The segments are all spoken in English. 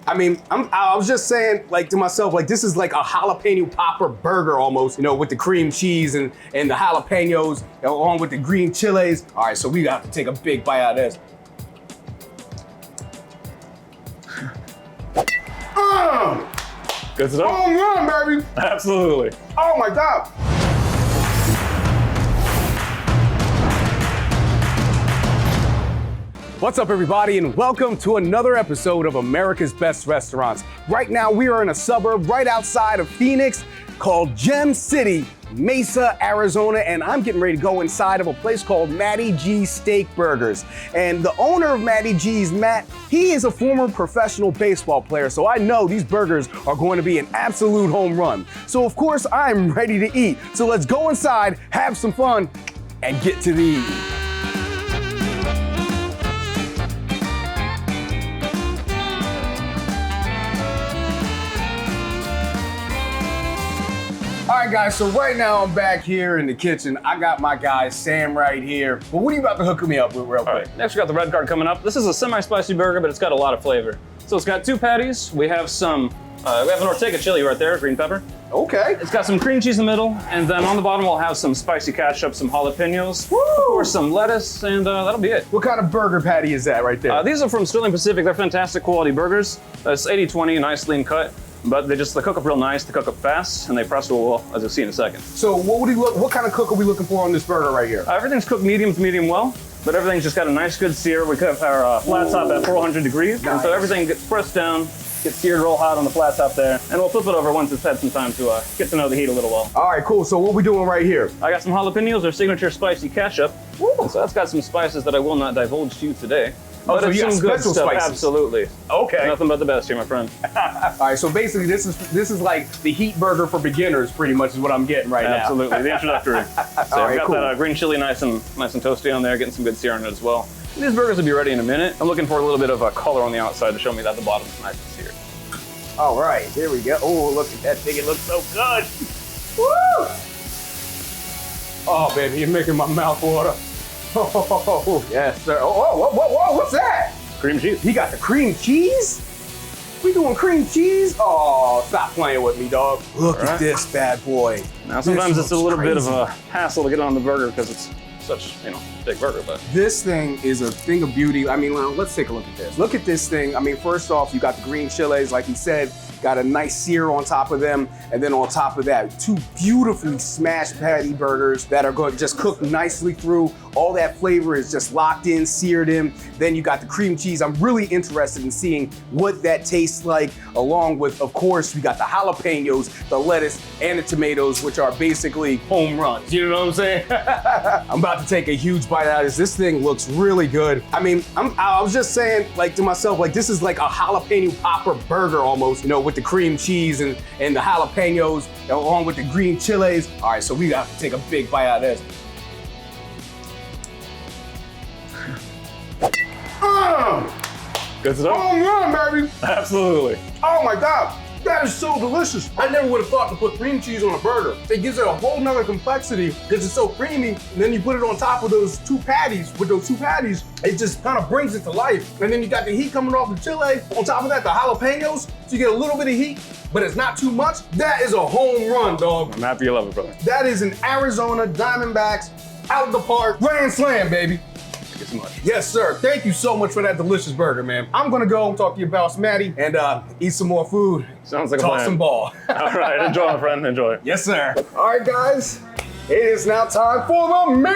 I mean, I was just saying, like, to myself, like, this is like a jalapeno popper burger almost, you know, with the cream cheese and the jalapenos, along with the green chilies. All right, so we got to take a big bite out of this. Good stuff? Oh, yeah, baby. Absolutely. Oh, my God. What's up, everybody, and welcome to another episode of America's Best Restaurants. Right now, we are in a suburb right outside of Phoenix called Gem City, Mesa, Arizona, and I'm getting ready to go inside of a place called Matty G's Steakburgers. And the owner of Matty G's, Matt, he is a former professional baseball player, so I know these burgers are going to be an absolute home run. So, of course, I'm ready to eat. So let's go inside, have some fun, and get to the eating. All right, guys, so right now I'm back here in the kitchen. I got my guy, Sam, right here. But what are you about to hook me up with real quick? All right, next we got the red card coming up. This is a semi-spicy burger, but it's got a lot of flavor. So it's got 2 patties. We have some, we have an Ortega chili right there, green pepper. Okay. It's got some cream cheese in the middle, and then on the bottom we'll have some spicy ketchup, some jalapenos, or some lettuce, and that'll be it. What kind of burger patty is that right there? These are from Sterling Pacific. They're fantastic quality burgers. It's 80-20, nice lean cut. But they cook up real nice, they cook up fast, and they press real well, as you'll see in a second. So what kind of cook are we looking for on this burger right here? Everything's cooked medium to medium well, but everything's just got a nice good sear. We cook our flat top at 400 degrees, nice. And so everything gets pressed down, gets seared real hot on the flat top there, and we'll flip it over once it's had some time to get to know the heat a little well. All right, cool. So what are we doing right here? I got some jalapenos, their signature spicy ketchup. So that's got some spices that I will not divulge to you today. Oh, so you got special spices. Absolutely. Okay. Nothing but the best here, my friend. All right, so basically this is like the heat burger for beginners, pretty much is what I'm getting right now. Absolutely, the introductory. So I've got that green chili nice and toasty on there, getting some good sear on it as well. These burgers will be ready in a minute. I'm looking for a little bit of a color on the outside to show me that the bottom's nice and seared. All right, here we go. Oh, look at that thing, it looks so good. Woo! Oh, baby, you're making my mouth water. Oh, yes, sir. Oh, what's that? Cream cheese. He got the cream cheese? We doing cream cheese? Oh, stop playing with me, dog. Look at this bad boy. Now, sometimes it's a little bit of a hassle to get on the burger because it's such, big burger, but. This thing is a thing of beauty. I mean, let's take a look at this. Look at this thing. I mean, first off, you got the green chilies, like he said, got a nice sear on top of them. And then on top of that, 2 beautifully smashed patty burgers that are going to just cook nicely through. All that flavor is just locked in, seared in. Then you got the cream cheese. I'm really interested in seeing what that tastes like, along with, of course, we got the jalapenos, the lettuce, and the tomatoes, which are basically home runs. You know what I'm saying? I'm about to take a huge bite out of this. This thing looks really good. I mean, I was just saying, like, to myself, like, this is like a jalapeno popper burger almost, with the cream cheese and the jalapenos, along with the green chilies. All right, so we got to take a big bite out of this. Good stuff? Oh, yeah, baby. Absolutely. Oh, my God. That is so delicious. I never would have thought to put cream cheese on a burger. It gives it a whole nother complexity because it's so creamy. And then you put it on top of those 2 patties. With those 2 patties, it just kind of brings it to life. And then you got the heat coming off the chili. On top of that, the jalapenos. So you get a little bit of heat, but it's not too much. That is a home run, dog. I'm happy you love it, brother. That is an Arizona Diamondbacks out the park grand slam, baby. Thank you so much. Yes, sir. Thank you so much for that delicious burger, man. I'm gonna go and talk to your boss, Matty, and eat some more food. Sounds like a Talk plan. some ball. All right, enjoy, my friend, enjoy. Yes, sir. All right, guys. It is now time for the main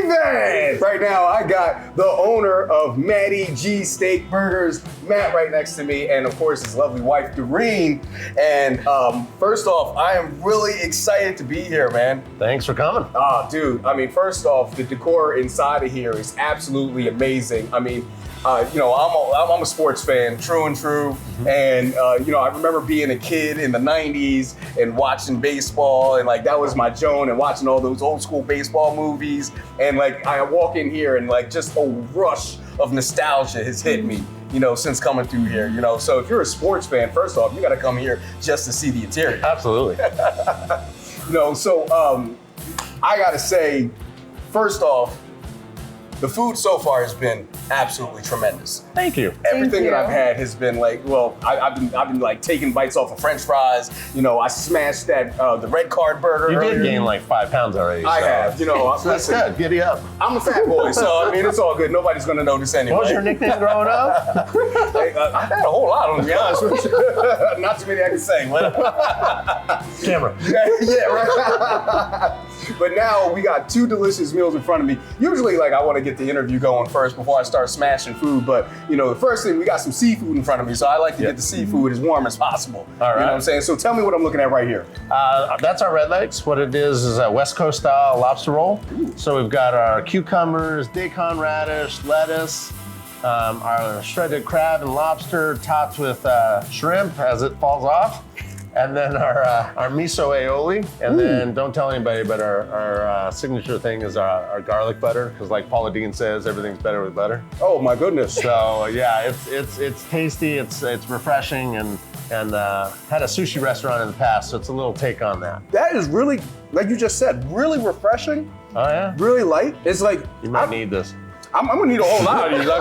event. Right now, I got the owner of Matty G's Steakburgers, Matt, right next to me, and of course his lovely wife, Doreen. And first off, I am really excited to be here, man. Thanks for coming. Oh, dude. I mean, first off, the decor inside of here is absolutely amazing. I mean, I'm a sports fan, true and true. And, I remember being a kid in the 90s and watching baseball, and like, that was my zone, and watching all those old school baseball movies. And like, I walk in here and like, just a rush of nostalgia has hit me, since coming through here, So if you're a sports fan, first off, you got to come here just to see the interior. Absolutely. I got to say, first off, the food so far has been absolutely tremendous. Thank you. Everything you. that I've had has been like, well, I've been like taking bites off of French fries. You know, I smashed that the red card burger. You earlier. did gain like 5 pounds already. I so. have. You know, So that's good. Giddy up. I'm a fat boy, so I mean, it's all good. Nobody's gonna notice anyway. What was your nickname growing up? Hey, I've had a whole lot, to be honest with you. Not too many I can say. Camera. Yeah, right. But now we got 2 delicious meals in front of me. Usually, like, I want to get the interview going first before I start smashing food. But, you know, the first thing, we got some seafood in front of me. So I like to get the seafood as warm as possible. All right. You know what I'm saying? So tell me what I'm looking at right here. That's our red legs. What it is a West Coast style lobster roll. So we've got our cucumbers, daikon radish, lettuce, our shredded crab and lobster topped with shrimp as it falls off. And then our miso aioli, and then don't tell anybody, but our signature thing is our garlic butter, because like Paula Deen says, everything's better with butter. Oh my goodness. So yeah, it's tasty, it's refreshing, and had a sushi restaurant in the past, so it's a little take on that. That is really, like you just said, really refreshing, Oh yeah, really light. It's like, you might need this. I'm gonna need a whole lot of these. I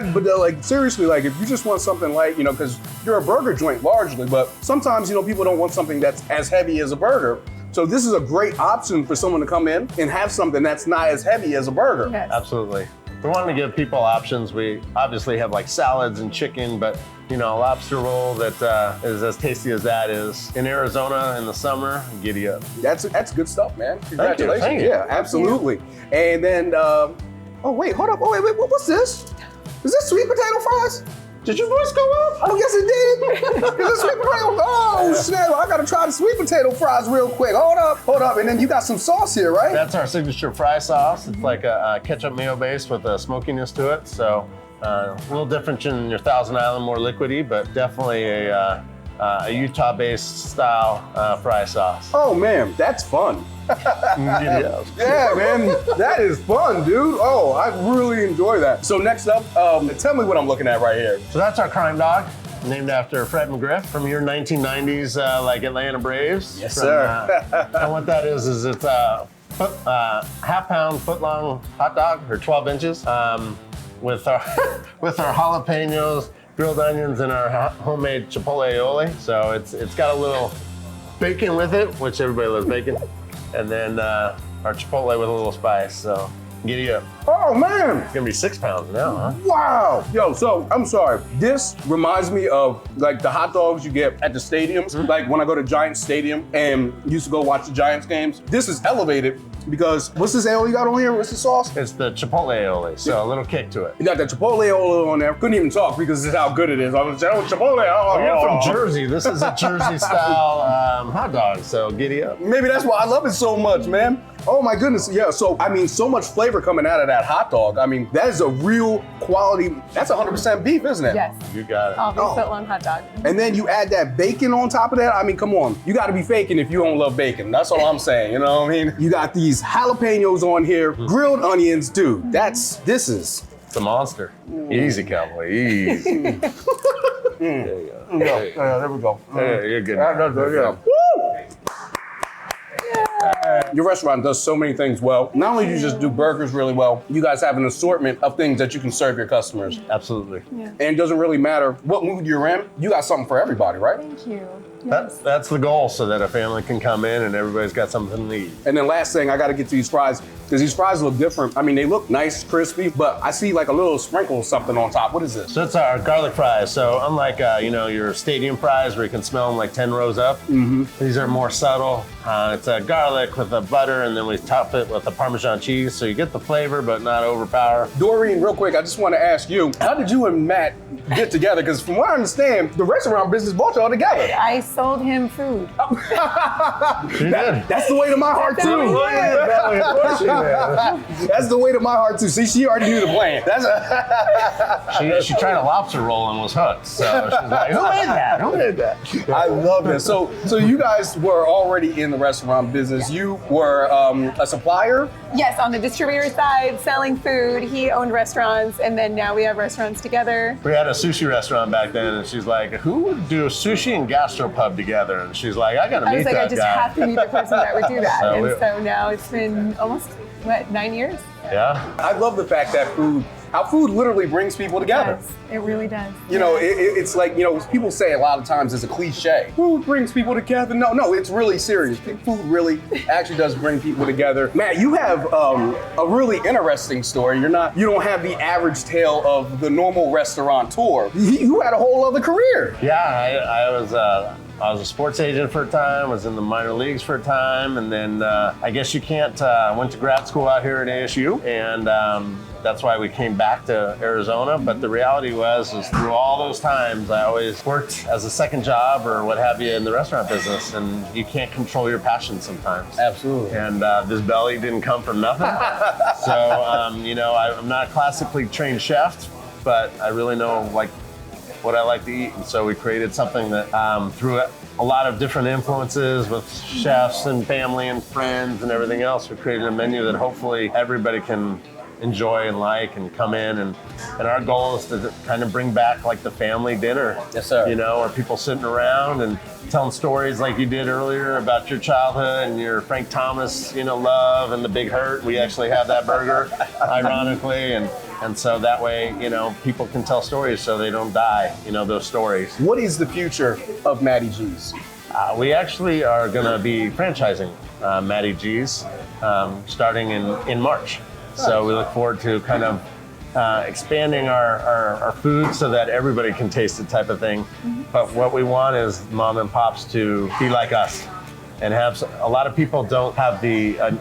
mean, like seriously, like if you just want something light, you know, because you're a burger joint largely, but sometimes, you know, people don't want something that's as heavy as a burger. So this is a great option for someone to come in and have something that's not as heavy as a burger. Yes. Absolutely. We want to give people options. We obviously have like salads and chicken, but you know, a lobster roll that is as tasty as that is in Arizona in the summer, giddy up. That's good stuff, man. Congratulations. Thank you. Yeah, absolutely. And then, oh wait, hold up. Oh wait, what's this? Is this sweet potato fries? Did your voice go up? Oh yes, it did. Is this sweet potato? Oh snap! I gotta try the sweet potato fries real quick. Hold up. And then you got some sauce here, right? That's our signature fry sauce. It's like a ketchup mayo base with a smokiness to it. So a little different than your Thousand Island, more liquidy, but definitely a Utah-based style fry sauce. Oh man, that's fun. Yeah. Yeah, man, that is fun, dude. Oh, I really enjoy that. So next up, tell me what I'm looking at right here. So that's our crime dog, named after Fred McGriff from your 1990s, like Atlanta Braves. Yes, From, sir. And what that is it's a half-pound, foot-long hot dog, or 12 inches, with our with our jalapenos, grilled onions, and our homemade chipotle aioli. So it's got a little bacon with it, which everybody loves bacon, and then our chipotle with a little spice. So giddy up. Oh man. It's gonna be 6 pounds now, huh? Wow. Yo, so I'm sorry. This reminds me of like the hot dogs you get at the stadiums. Like when I go to Giants Stadium and used to go watch the Giants games. This is elevated because what's this aioli you got on here? What's the sauce? It's the chipotle aioli, so a little kick to it. You got that chipotle aioli on there. Couldn't even talk because this is how good it is. I was like, oh, chipotle. Oh, You're from Jersey. This is a Jersey style hot dog, so giddy up. Maybe that's why I love it so much, man. Oh my goodness, yeah. So I mean, so much flavor coming out of that hot dog. I mean, that is a real quality. That's 100% beef, isn't it? Yes. You got it. All beef foot-long hot dog. And then you add that bacon on top of that. I mean, come on. You got to be faking if you don't love bacon. That's all I'm saying. You know what I mean? You got these jalapenos on here, grilled onions, dude. This is. It's a monster. Easy, cowboy. Easy. There you go. There we go. Yeah, you're good. Yeah. Woo! Your restaurant does so many things well. Not only do you just do burgers really well, you guys have an assortment of things that you can serve your customers. Absolutely. Yeah. And it doesn't really matter what mood you're in, you got something for everybody, right? Thank you. That's the goal, so that a family can come in and everybody's got something to eat. And then last thing, I gotta get to these fries, because these fries look different. I mean, they look nice, crispy, but I see like a little sprinkle of something on top. What is this? So it's our garlic fries. So unlike your stadium fries where you can smell them like 10 rows up, these are more subtle. It's a garlic with a butter, and then we top it with a Parmesan cheese, so you get the flavor but not overpower. Doreen, real quick, I just want to ask you, how did you and Matt get together? Because from what I understand, the restaurant business brought y'all together. I sold him food. That's the way to my heart too. That's the way to my heart too. See, she already knew the plan. She tried a lobster roll and was hooked. So she's like, who made that? Who made that? I love this. So you guys were already in the restaurant business. You were a supplier? Yes, on the distributor side, selling food. He owned restaurants, and then now we have restaurants together. We had a sushi restaurant back then, and she's like, who would do sushi and gastropub together? And she's like, I gotta meet that guy. I just have to meet the person that would do that. So So now it's been almost what, 9 years? Yeah. I love the fact that how food literally brings people together. Yes, it really does. You know, it's like, you know, people say a lot of times it's a cliche. Food brings people together. No, it's really serious. Food really actually does bring people together. Matt, you have a really interesting story. You don't have the average tale of the normal restaurateur. You had a whole other career. Yeah, I was a sports agent for a time, was in the minor leagues for a time, and then I guess you can't, went to grad school out here at ASU, and that's why we came back to Arizona. But the reality was through all those times, I always worked as a second job or what have you in the restaurant business, and you can't control your passion sometimes. Absolutely. And this belly didn't come from nothing. So, you know, I'm not a classically trained chef, but I really know what I like to eat. And so we created something that through a lot of different influences with chefs and family and friends and everything else, we created a menu that hopefully everybody can enjoy and like and come in. And our goal is to kind of bring back like the family dinner. Yes, sir. You know, or people sitting around and telling stories like you did earlier about your childhood and your Frank Thomas, you know, love and the Big Hurt. We actually have that burger, ironically. And so that way, you know, people can tell stories so they don't die, you know, those stories. What is the future of Matty G's? We actually are going to be franchising Matty G's starting in March. So we look forward to kind of expanding our food so that everybody can taste the type of thing. But what we want is mom and pops to be like us and have, a lot of people don't have the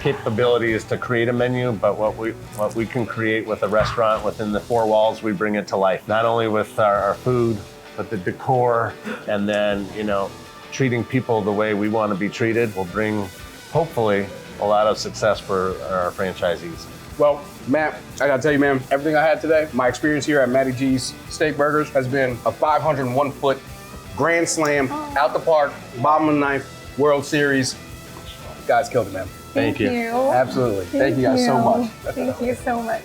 capabilities to create a menu, but what we can create with a restaurant within the four walls, we bring it to life. Not only with our food, but the decor, and then, you know, treating people the way we want to be treated will bring, hopefully, a lot of success for our franchisees. Well, Matt, I gotta tell you, man, everything I had today, my experience here at Matty G's Steakburgers has been a 501-foot grand slam, out the park, bottom of the ninth, World Series. You guys killed it, man. Thank you. Absolutely. Thank you guys so much. Thank you so much.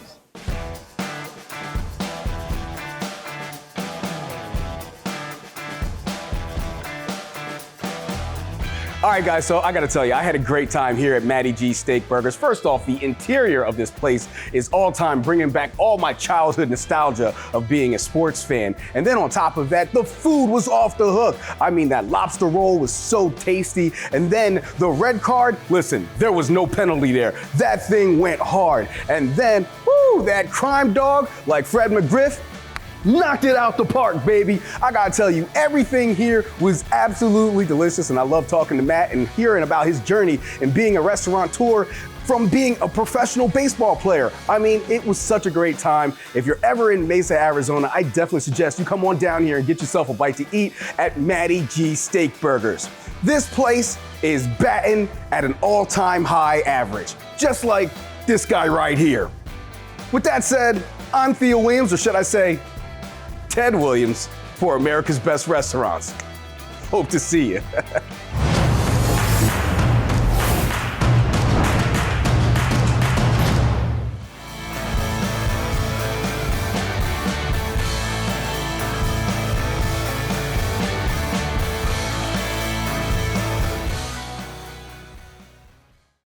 All right, guys, so I gotta tell you, I had a great time here at Matty G's Steakburgers. First off, the interior of this place is all time, bringing back all my childhood nostalgia of being a sports fan. And then on top of that, the food was off the hook. I mean, that lobster roll was so tasty. And then the red card, listen, there was no penalty there. That thing went hard. And then, whoo, that crime dog, like Fred McGriff, knocked it out the park, baby. I gotta tell you, everything here was absolutely delicious, and I love talking to Matt and hearing about his journey in being a restaurateur from being a professional baseball player. I mean, it was such a great time. If you're ever in Mesa, Arizona, I definitely suggest you come on down here and get yourself a bite to eat at Matty G Steakburgers. This place is batting at an all-time high average, just like this guy right here. With that said, I'm Theo Williams, or should I say, Ted Williams, for America's Best Restaurants. Hope to see you.